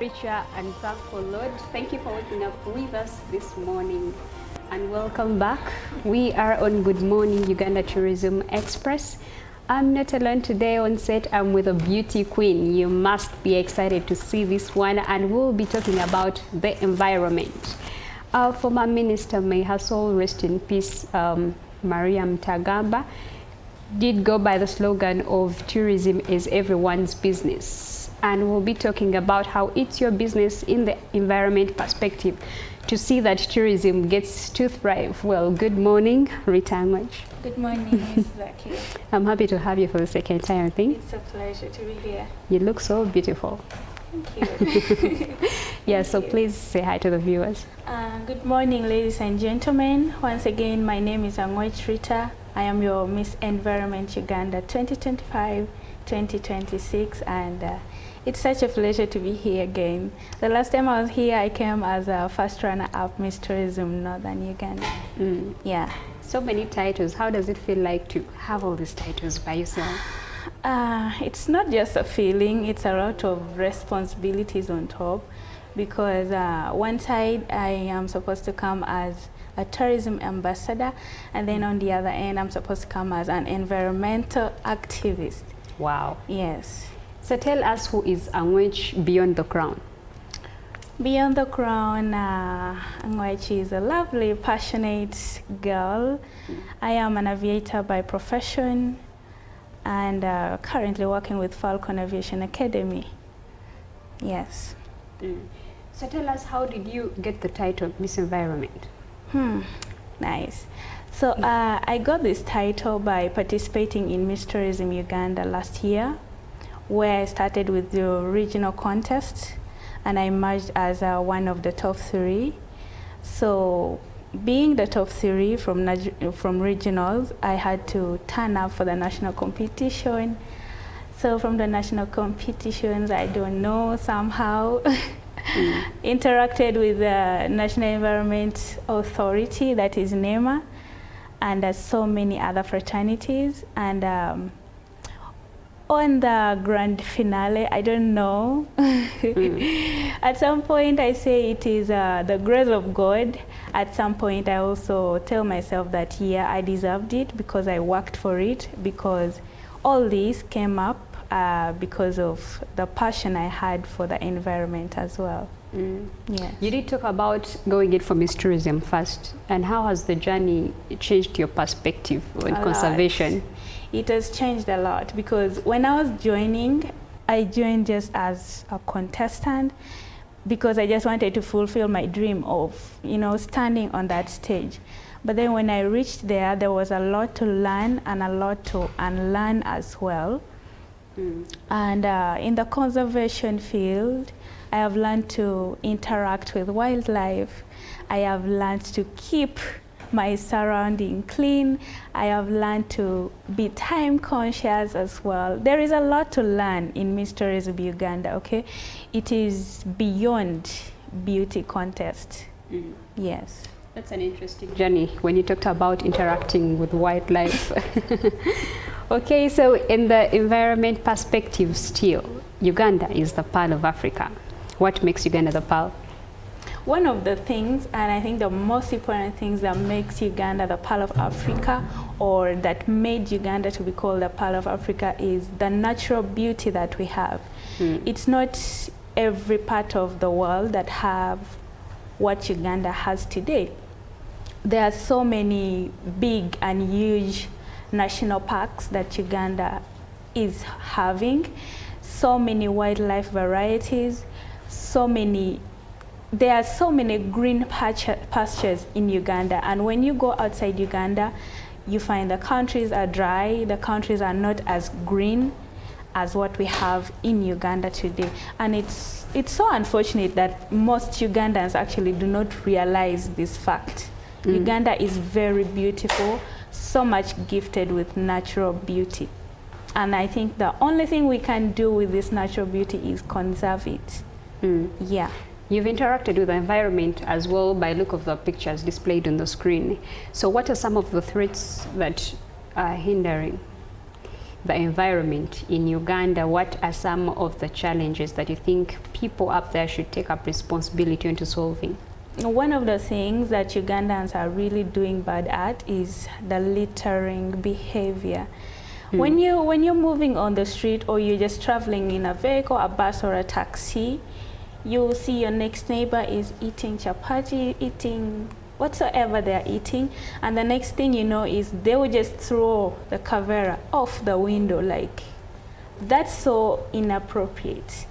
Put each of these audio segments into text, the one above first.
preacher and thankful Lord. Thank you for waking up with us this morning and welcome back. We are on Good Morning Uganda Tourism Express. I'm not alone today on set. I'm with a beauty queen. You must be excited to see this one, and we'll be talking about the environment. Our former minister, may her soul rest in peace, Maria Mutagamba, did go by the slogan of tourism is everyone's business. And we'll be talking about how it's your business in the environment perspective to see that tourism gets to thrive. Well, good morning, Rita Angwech. Good morning, Ms. Zaki. I'm happy to have you for the second time, I think. It's a pleasure to be here. You look so beautiful. Thank you. Yeah, so please say hi to the viewers. Good morning, ladies and gentlemen. Once again, my name is Angwech Rita. I am your Miss Environment Uganda 2025-2026, and it's such a pleasure to be here again. The last time I was here, I came as a first runner-up Miss Tourism Northern Uganda. Yeah. So many titles. How does it feel like to have all these titles by yourself? It's not just a feeling, it's a lot of responsibilities on top, because one side I am supposed to come as a tourism ambassador, and then on the other end I'm supposed to come as an environmental activist. Wow. Yes. So tell us, who is Angwech beyond the crown? Beyond the crown, Angwech is a lovely, passionate girl. I am an aviator by profession, and currently working with Falcon Aviation Academy. Yes. So tell us, how did you get the title Miss Environment? Nice. So I got this title by participating in Miss Tourism Uganda last year, where I started with the regional contest, and I emerged as one of the top 3. So being the top 3 from regionals, I had to turn up for the national competition. So from the national competitions, I don't know, somehow interacted with the National Environment Authority, that is NEMA, and so many other fraternities. And on the grand finale, I don't know, at some point I say it is the grace of God. At some point I also tell myself that, yeah, I deserved it because I worked for it, because all this came up because of the passion I had for the environment as well. Yes. You did talk about going in for Miss Tourism first, and how has the journey changed your perspective on conservation? It has changed a lot, because when I was joining, I joined just as a contestant because I just wanted to fulfill my dream of, you know, standing on that stage. But then when I reached there, there was a lot to learn and a lot to unlearn as well. And in the conservation field, I have learned to interact with wildlife. I have learned to keep my surrounding clean. I have learned to be time conscious as well. There is a lot to learn in Miss Tourism Uganda, okay? It is beyond beauty contest. Yes. That's an interesting journey when you talked about interacting with wildlife. Okay, so in the environment perspective still, Uganda is the Pearl of Africa. What makes Uganda the Pearl? One of the things, and I think the most important things that makes Uganda the Pearl of Africa, or that made Uganda to be called the Pearl of Africa, is the natural beauty that we have. It's not every part of the world that have what Uganda has today. There are so many big and huge national parks that Uganda is having, so many wildlife varieties, there are so many green pastures in Uganda, and when you go outside Uganda, you find the countries are dry, the countries are not as green as what we have in Uganda today. And it's so unfortunate that most Ugandans actually do not realize this fact. Uganda is very beautiful, so much gifted with natural beauty. And I think the only thing we can do with this natural beauty is conserve it. Yeah. You've interacted with the environment as well by look of the pictures displayed on the screen. So what are some of the threats that are hindering the environment in Uganda, what are some of the challenges that you think people up there should take up responsibility into solving? One of the things that Ugandans are really doing bad at is the littering behavior. When you're moving on the street, or you're just traveling in a vehicle, a bus or a taxi, you'll see your next neighbor is eating chapati, eating whatsoever they're eating, and the next thing you know is they will just throw the kavera off the window. Like, that's so inappropriate.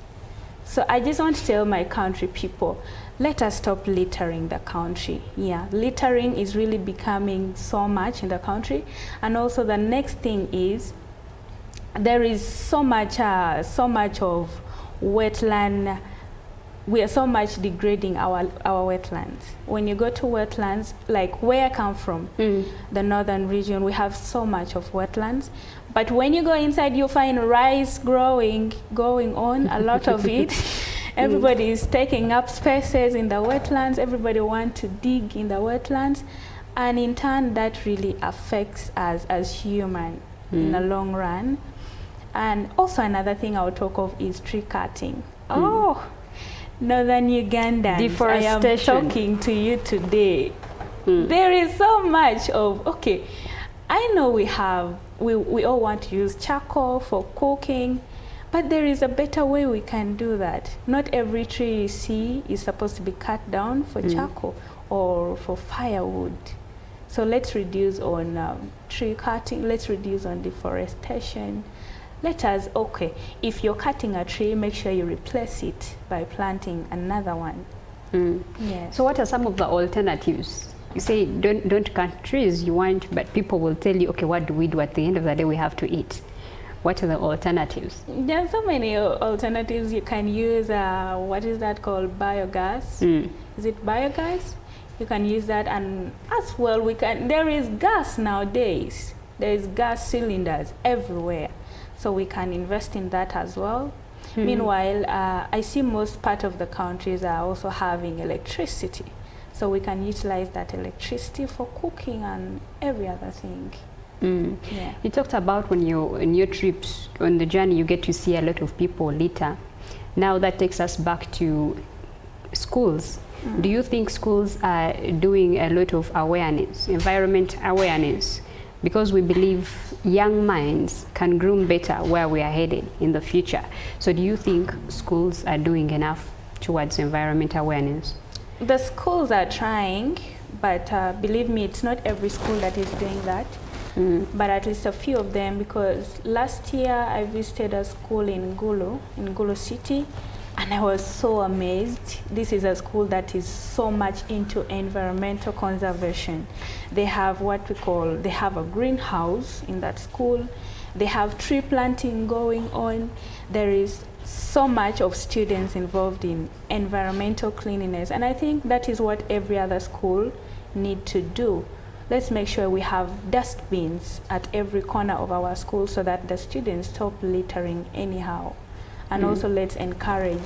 So I just want to tell my country people, let us stop littering the country. Yeah, littering is really becoming so much in the country. And also the next thing is, there is so much of wetland. We are so much degrading our wetlands. When you go to wetlands, like where I come from, the northern region, we have so much of wetlands. But when you go inside, you find rice going on, a lot of it. Everybody is taking up spaces in the wetlands. Everybody wants to dig in the wetlands. And in turn, that really affects us as human in the long run. And also another thing I'll talk of is tree cutting. Northern Ugandans, deforestation. I am talking to you today. There is so much of, okay, I know we all want to use charcoal for cooking, but there is a better way we can do that. Not every tree you see is supposed to be cut down for charcoal or for firewood. So let's reduce on tree cutting, let's reduce on deforestation. Let us, okay, if you're cutting a tree, make sure you replace it by planting another one. Yes. So what are some of the alternatives? You say don't cut trees, you want, but people will tell you, okay, what do we do? At the end of the day, we have to eat. What are the alternatives? There are so many alternatives. You can use, what is that called, biogas? Is it biogas? You can use that, and as well, there is gas nowadays. There is gas cylinders everywhere. So we can invest in that as well. Meanwhile, I see most part of the countries are also having electricity. So we can utilize that electricity for cooking and every other thing. Yeah. You talked about when on your trips, on the journey, you get to see a lot of people litter. Now that takes us back to schools. Do you think schools are doing a lot of awareness, environment awareness? Because we believe young minds can groom better where we are headed in the future. So do you think schools are doing enough towards environment awareness? The schools are trying, but believe me, it's not every school that is doing that. But at least a few of them, because last year I visited a school in Gulu City, and I was so amazed. This is a school that is so much into environmental conservation. They have they have a greenhouse in that school. They have tree planting going on. There is so much of students involved in environmental cleanliness. And I think that is what every other school need to do. Let's make sure we have dustbins at every corner of our school so that the students stop littering anyhow. And also let's encourage,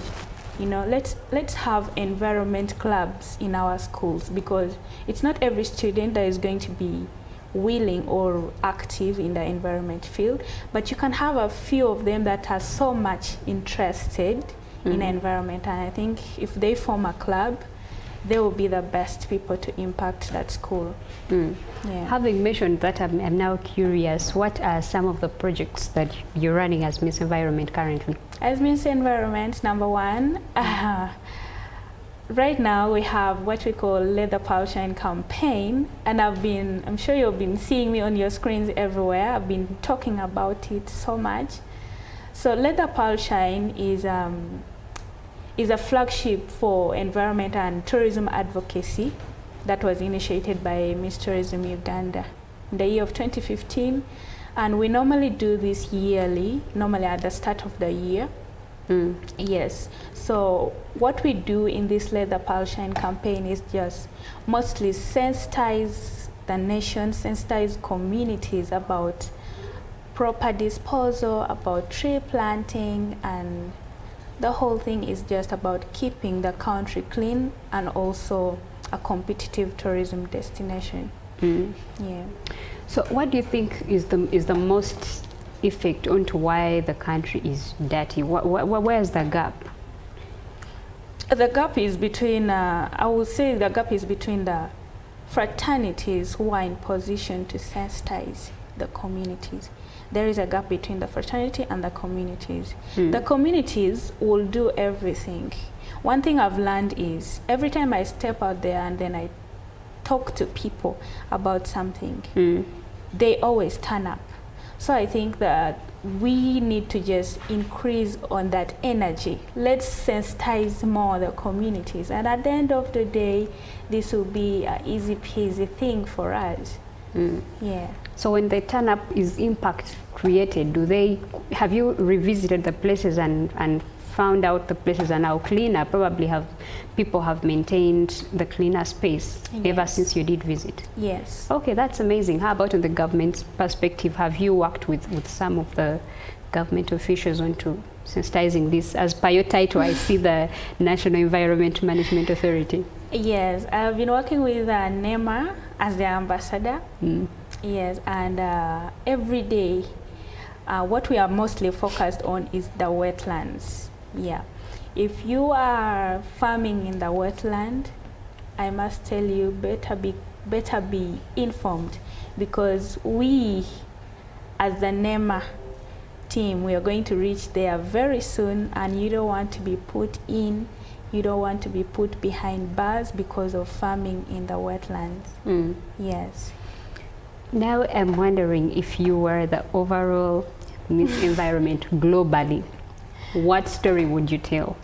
let's have environment clubs in our schools, because it's not every student that is going to be willing or active in the environment field, but you can have a few of them that are so much interested in environment. And I think if they form a club, they will be the best people to impact that school. Yeah. Having mentioned that, I'm now curious, what are some of the projects that you're running as Miss Environment currently? As Miss Environment, number one, right now we have what we call Let the Pearl Shine campaign, and I'm sure you've been seeing me on your screens everywhere. I've been talking about it so much. So Let the Pearl Shine is a flagship for environment and tourism advocacy that was initiated by Miss Tourism Uganda in the year of 2015. And we normally do this yearly, normally at the start of the year. Yes. So what we do in this Let the Pearl Shine campaign is just mostly sensitize the nation, sensitize communities about proper disposal, about tree planting, and the whole thing is just about keeping the country clean and also a competitive tourism destination. Yeah. So what do you think is the most effect onto why the country is dirty? Where's the gap? The gap is between, I would say the gap is between the fraternities who are in position to sensitize the communities. There is a gap between the fraternity and the communities. The communities will do everything. One thing I've learned is every time I step out there and then I talk to people about something, they always turn up. So I think that we need to just increase on that energy. Let's sensitize more the communities. And at the end of the day, this will be an easy peasy thing for us. Yeah. So when they turn up, is impact created? Have you revisited the places and found out the places are now cleaner? Probably people have maintained the cleaner space ever since you did visit. Yes. Okay, that's amazing. How about on the government's perspective? Have you worked with some of the government officials onto sensitizing this? As per your title, I see the National Environment Management Authority. Yes, I've been working with NEMA as the ambassador. Yes, and every day what we are mostly focused on is the wetlands. Yeah, if you are farming in the wetland, I must tell you, better be informed, because we as the NEMA team, we are going to reach there very soon, and you don't want to be put behind bars because of farming in the wetlands. Yes. Now I'm wondering, if you were the overall Miss Environment globally, what story would you tell?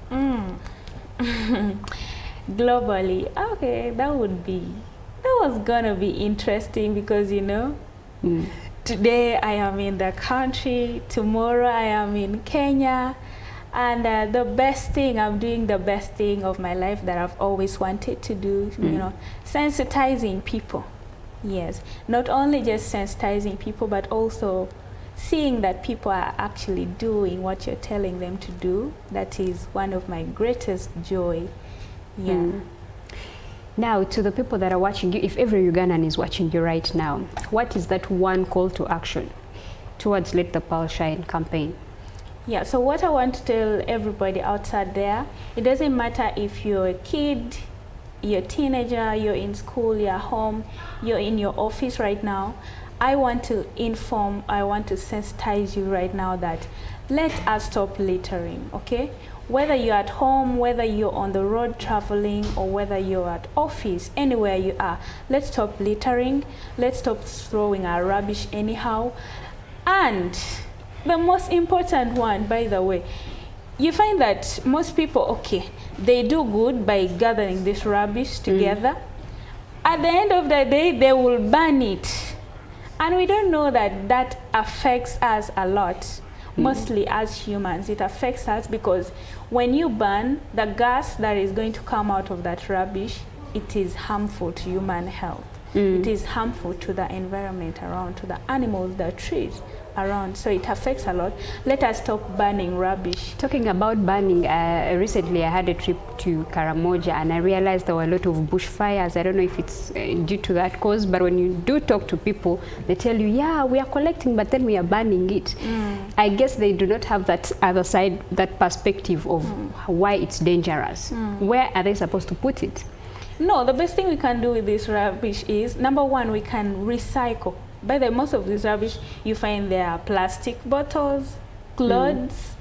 Globally, okay, that was gonna be interesting, because today I am in the country, tomorrow I am in Kenya, and I'm doing the best thing of my life that I've always wanted to do, sensitizing people. Yes, not only just sensitizing people, but also seeing that people are actually doing what you're telling them to do. That is one of my greatest joy. Yeah. Now, to the people that are watching you, if every Ugandan is watching you right now, what is that one call to action towards Let the Pearl Shine campaign? Yeah, so what I want to tell everybody outside there, it doesn't matter if you're a kid, you're a teenager, you're in school, you're home, you're in your office right now. I want to inform, I want to sensitize you right now that let us stop littering, okay? Whether you're at home, whether you're on the road traveling, or whether you're at office, anywhere you are, let's stop littering, let's stop throwing our rubbish anyhow. And the most important one, by the way, you find that most people, okay, they do good by gathering this rubbish together. At the end of the day, they will burn it. And we don't know that affects us a lot. Mostly as humans, it affects us, because when you burn, the gas that is going to come out of that rubbish, it is harmful to human health. It is harmful to the environment around, to the animals, the trees around. So it affects a lot. Let us stop burning rubbish. Talking about burning, recently I had a trip to Karamoja, and I realized there were a lot of bushfires. I don't know if it's due to that cause, but when you do talk to people, they tell you, yeah, we are collecting, but then we are burning it. I guess they do not have that other side, that perspective of why it's dangerous. Where are they supposed to put it? No, the best thing we can do with this rubbish is, number one, we can recycle. By the way, most of this rubbish, you find there are plastic bottles, clothes.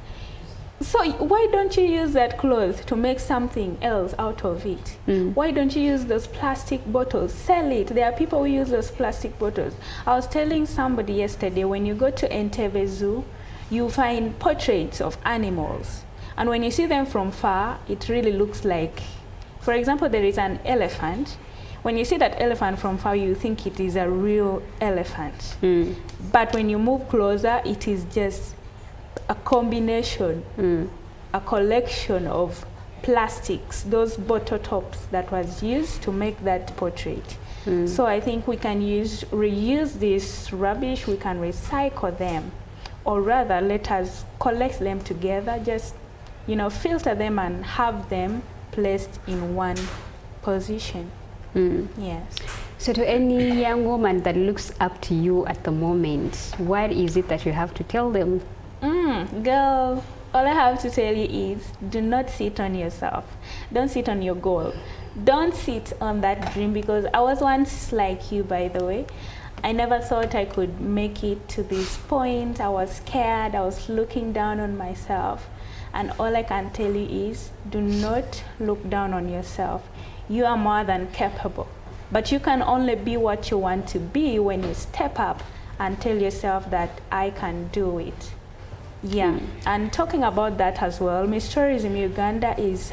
So why don't you use that cloth to make something else out of it? Why don't you use those plastic bottles, sell it? There are people who use those plastic bottles. I was telling somebody yesterday, when you go to Entebbe Zoo, you find portraits of animals. And when you see them from far, it really looks like, for example, there is an elephant. When you see that elephant from far, you think it is a real elephant. But when you move closer, it is just a combination, a collection of plastics, those bottle tops that was used to make that portrait. So I think we can reuse this rubbish, we can recycle them, or rather let us collect them together, just filter them and have them placed in one position. Yes. So to any young woman that looks up to you at the moment, what is it that you have to tell them? Girl, all I have to tell you is do not sit on yourself. Don't sit on your goal. Don't sit on that dream, because I was once like you, by the way. I never thought I could make it to this point. I was scared. I was looking down on myself. And all I can tell you is do not look down on yourself. You are more than capable. But you can only be what you want to be when you step up and tell yourself that I can do it. Yeah, and talking about that as well, Miss Tourism Uganda is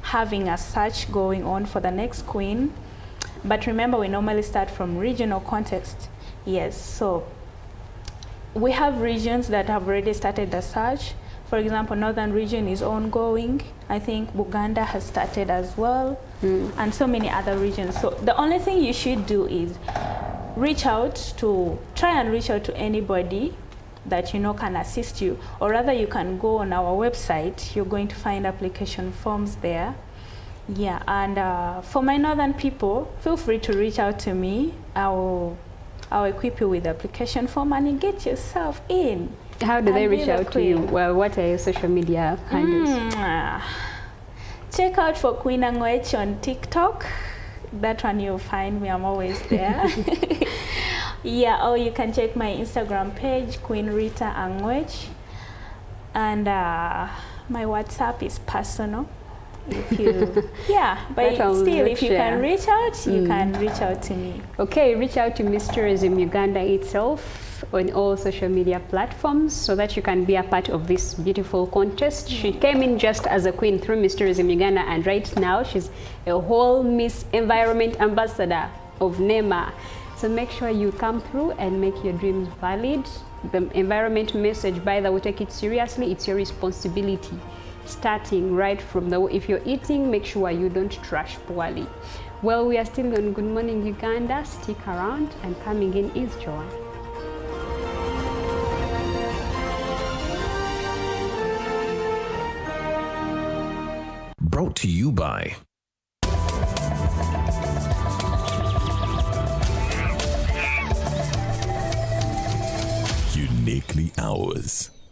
having a search going on for the next queen. But remember, we normally start from regional context. Yes, so we have regions that have already started the search. For example, Northern region is ongoing. I think Buganda has started as well, and so many other regions. So the only thing you should do is try and reach out to anybody that you know can assist you, or rather you can go on our website. You're going to find application forms there. Yeah, and for my northern people, feel free to reach out to me. I'll equip you with the application form and you get yourself in. How do they reach out to you? Well, what are your social media handles? Check out for Queen Angwech on TikTok. That one you'll find me, I'm always there. Yeah, or you can check my Instagram page, Queen Rita Angwech. And my WhatsApp is personal. If you, yeah, but still, if you can reach out, you can reach out to me. Okay, reach out to Miss Tourism Uganda itself on all social media platforms so that you can be a part of this beautiful contest. She came in just as a queen through Miss Tourism Uganda, and right now she's a whole Miss Environment Ambassador of NEMA. So make sure you come through and make your dreams valid. The environment message, by the way, take it seriously. It's your responsibility. Starting right from if you're eating, make sure you don't trash poorly. Well, we are still on Good Morning Uganda. Stick around, and coming in is Joanne. Brought to you by Uniquely Ours.